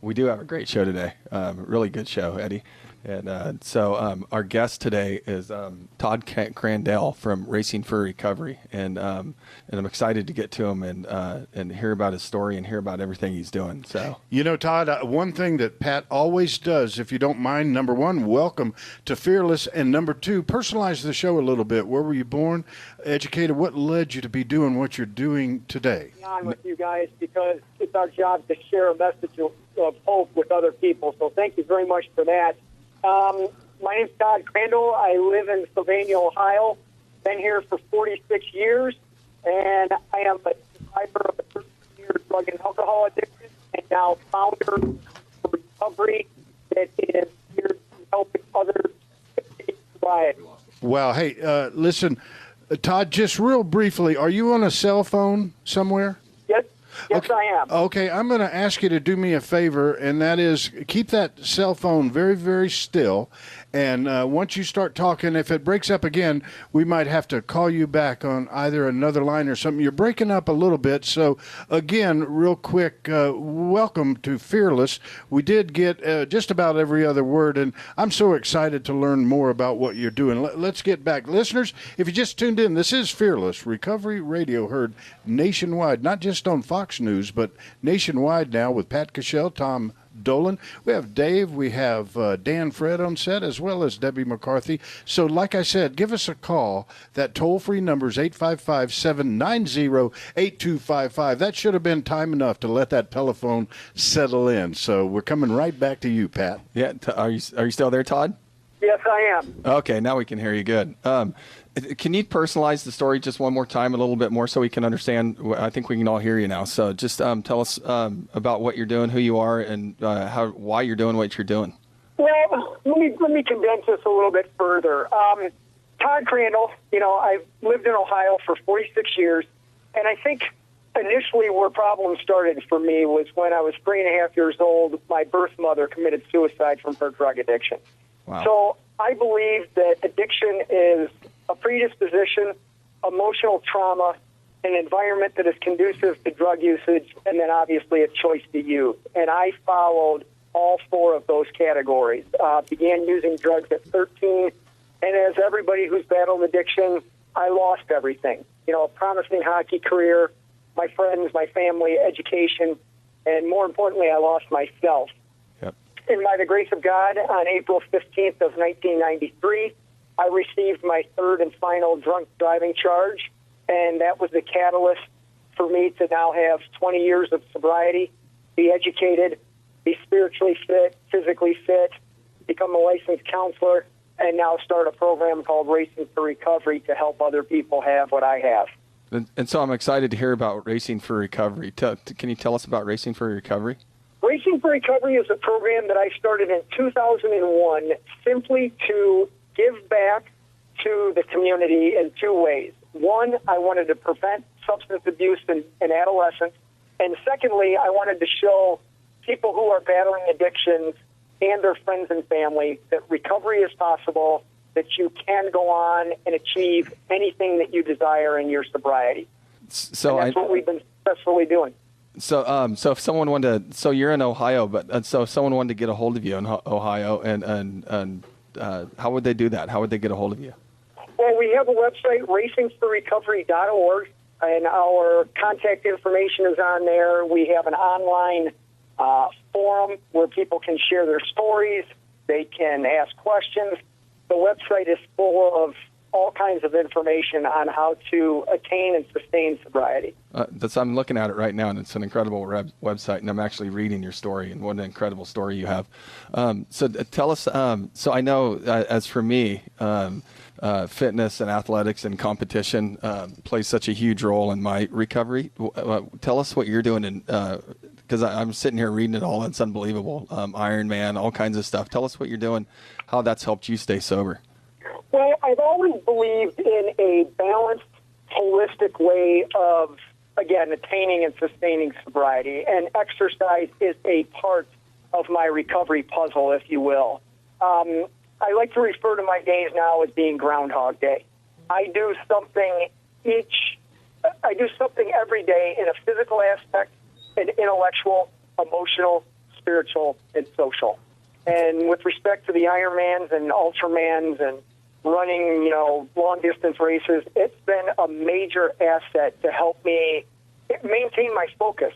We do have a great show today. Really good show, Eddie. And so our guest today is Todd Crandell from Racing for Recovery, and I'm excited to get to him and hear about his story and hear about everything he's doing. So, Todd, one thing that Pat always does, if you don't mind, number one, welcome to Fearless, and number two, personalize the show a little bit. Where were you born, educated? What led you to be doing what you're doing today? On with you guys, because it's our job to share a message of hope with other people. So thank you very much for that. My name's Todd Crandell. I live in Sylvania, Ohio. Been here for 46 years, and I am a survivor of a 13-year drug and alcohol addiction, and now founder of Recovery that is here to help others survive. Wow. Hey, listen, Todd, just real briefly, are you on a cell phone somewhere? Yes, Okay. I am. Okay, I'm going to ask you to do me a favor, and that is keep that cell phone very, very still. And once you start talking, if it breaks up again, we might have to call you back on either another line or something. You're breaking up a little bit. So, again, real quick, welcome to Fearless. We did get just about every other word, and I'm so excited to learn more about what you're doing. Let's get back. Listeners, if you just tuned in, this is Fearless Recovery Radio, heard nationwide, not just on Fox News, but nationwide now with Pat Cashell, Tom Dolan. We have Dave, we have Dan Fred on set, as well as Debbie McCarthy. So like I said, give us a call. That toll-free number is 855-790-8255. That should have been time enough to let that telephone settle in. So we're coming right back to you, Pat. yeah, are you still there, Todd? Yes, I am. Okay, now we can hear you good. Can you personalize the story just one more time, a little bit more, so we can understand? I think we can all hear you now. So just tell us about what you're doing, who you are, and why you're doing what you're doing. Well, let me condense this a little bit further. Todd Crandell, I've lived in Ohio for 46 years, and I think initially where problems started for me was when I was 3.5 years old. My birth mother committed suicide from her drug addiction. Wow. So I believe that addiction is a predisposition, emotional trauma, an environment that is conducive to drug usage, and then obviously a choice to use. And I followed all four of those categories. Began using drugs at 13, and as everybody who's battled addiction, I lost everything. A promising hockey career, my friends, my family, education, and more importantly, I lost myself. Yep. And by the grace of God, on April 15th of 1993, I received my third and final drunk driving charge, and that was the catalyst for me to now have 20 years of sobriety, be educated, be spiritually fit, physically fit, become a licensed counselor, and now start a program called Racing for Recovery to help other people have what I have. And so I'm excited to hear about Racing for Recovery. Can you tell us about Racing for Recovery? Racing for Recovery is a program that I started in 2001 simply to give back to the community in two ways. One, I wanted to prevent substance abuse in adolescents. And secondly, I wanted to show people who are battling addictions and their friends and family that recovery is possible, that you can go on and achieve anything that you desire in your sobriety. So and that's what we've been successfully doing. So if someone wanted to, so you're in Ohio, but so if someone wanted to get a hold of you in Ohio, and how would they do that? How would they get a hold of you? Well, we have a website, racingforrecovery.org, and our contact information is on there. We have an online forum where people can share their stories. They can ask questions. The website is full of all kinds of information on how to attain and sustain sobriety. I'm looking at it right now, and it's an incredible website, and I'm actually reading your story, and what an incredible story you have. So tell us, so I know, as for me, fitness and athletics and competition plays such a huge role in my recovery. Tell us what you're doing, because I'm sitting here reading it all, and it's unbelievable. Ironman, all kinds of stuff. Tell us what you're doing, how that's helped you stay sober. Well, I've always believed in a balanced, holistic way of, again, attaining and sustaining sobriety, and exercise is a part of my recovery puzzle, if you will. I like to refer to my days now as being Groundhog Day. I do something every day in a physical aspect, an intellectual, emotional, spiritual, and social. And with respect to the Ironmans and Ultramans and running, long distance races, it's been a major asset to help me maintain my focus